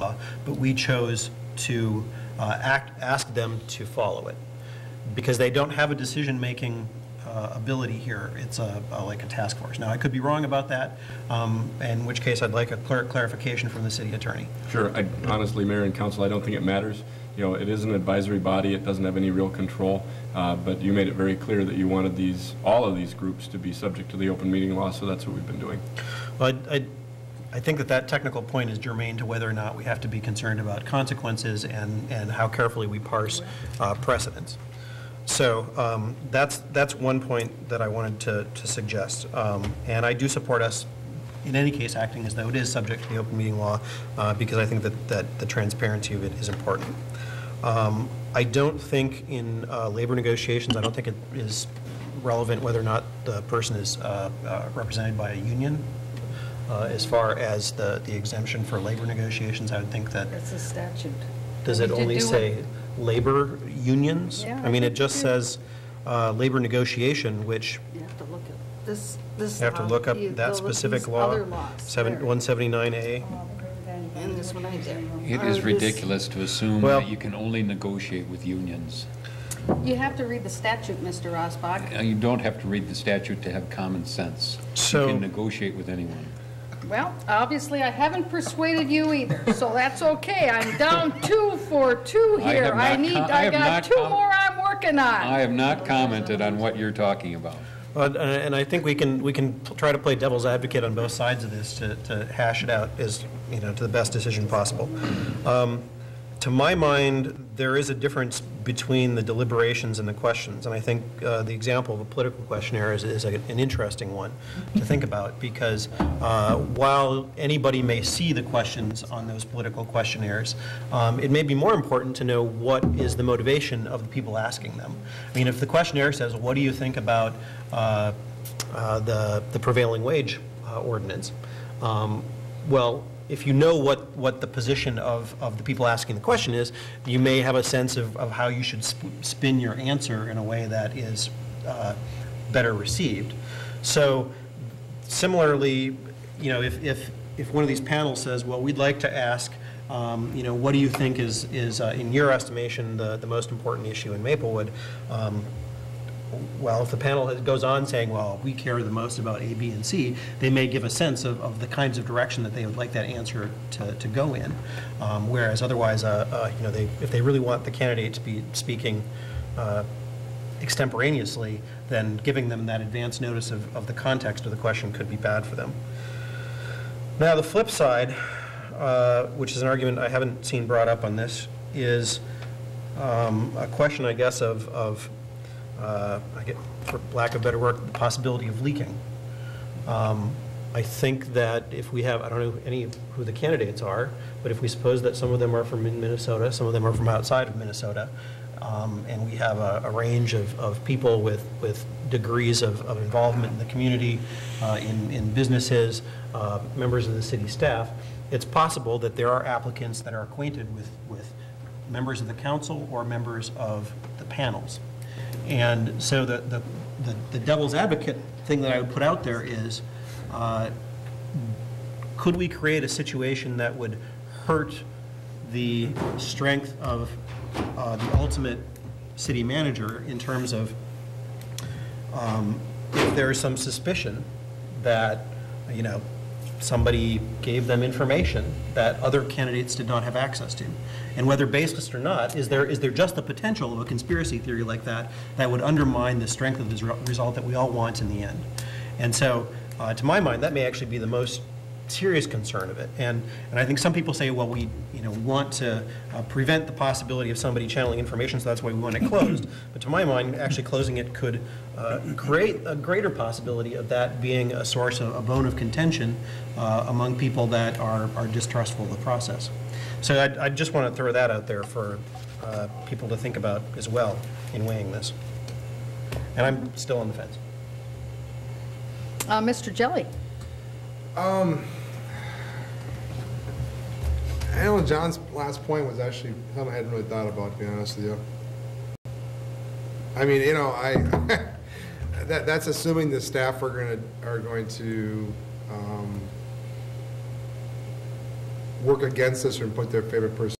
law, but we chose to ask them to follow it because they don't have a decision-making ability here. It's like a task force. Now, I could be wrong about that, in which case I'd like a clarification from the city attorney. Sure. Honestly, Mayor and Council, I don't think it matters. You know, it is an advisory body. It doesn't have any real control, but you made it very clear that you wanted all of these groups to be subject to the open meeting law, so that's what we've been doing. Well, I think that technical point is germane to whether or not we have to be concerned about consequences and how carefully we parse precedents. So that's one point that I wanted to suggest. And I do support us, in any case, acting as though it is subject to the open meeting law because I think that the transparency of it is important. I don't think in labor negotiations, I don't think it is relevant whether or not the person is represented by a union. As far as the exemption for labor negotiations, I would think that... That's a statute. Does it only say labor unions? Yeah, I mean, it just says labor negotiation, which... You have to look at this. You have to look up that specific law, other laws, 179A. and this one right there. It is ridiculous to assume that you can only negotiate with unions. You have to read the statute, Mr. Rosbach. You don't have to read the statute to have common sense. So, you can negotiate with anyone. Well, obviously, I haven't persuaded you either, so that's okay. I'm down 2 for 2 here. I got 2 more I'm working on. I have not commented on what you're talking about. and I think we can try to play devil's advocate on both sides of this to hash it out as, you know, to the best decision possible. To my mind, there is a difference between the deliberations and the questions, and I think the example of a political questionnaire is an interesting one to think about because while anybody may see the questions on those political questionnaires, it may be more important to know what is the motivation of the people asking them. I mean, if the questionnaire says, what do you think about the prevailing wage ordinance? Well, if you know what the position of the people asking the question is, you may have a sense of how you should spin your answer in a way that is better received. So similarly, you know, if one of these panels says, well, we'd like to ask, you know, what do you think is in your estimation, the most important issue in Maplewood? Well, if the panel goes on saying, well, we care the most about A, B, and C, they may give a sense of the kinds of direction that they would like that answer to go in. Whereas otherwise, you know, if they really want the candidate to be speaking extemporaneously, then giving them that advance notice of the context of the question could be bad for them. Now, the flip side, which is an argument I haven't seen brought up on this, is a question, I guess, of I get, for lack of better word, the possibility of leaking. I think that if we have, I don't know who the candidates are, but if we suppose that some of them are from Minnesota, some of them are from outside of Minnesota, and we have a range of people with degrees of involvement in the community, in businesses, members of the city staff, it's possible that there are applicants that are acquainted with members of the council or members of the panels. And so the devil's advocate thing that I would put out there is, could we create a situation that would hurt the strength of the ultimate city manager in terms of if there is some suspicion that, you know, somebody gave them information that other candidates did not have access to. And whether baseless or not, is there just the potential of a conspiracy theory like that that would undermine the strength of the result that we all want in the end? And so, to my mind, that may actually be the most serious concern of it. And I think some people say, well, we want to prevent the possibility of somebody channeling information, so that's why we want it closed. But to my mind, actually closing it could create a greater possibility of that being a source of a bone of contention among people that are distrustful of the process. So I just want to throw that out there for people to think about as well in weighing this. And I'm still on the fence. Mr. Jelly. I know John's last point was actually something I hadn't really thought about, to be honest with you. I mean, you know, that's assuming the staff are going to work against us or put their favorite person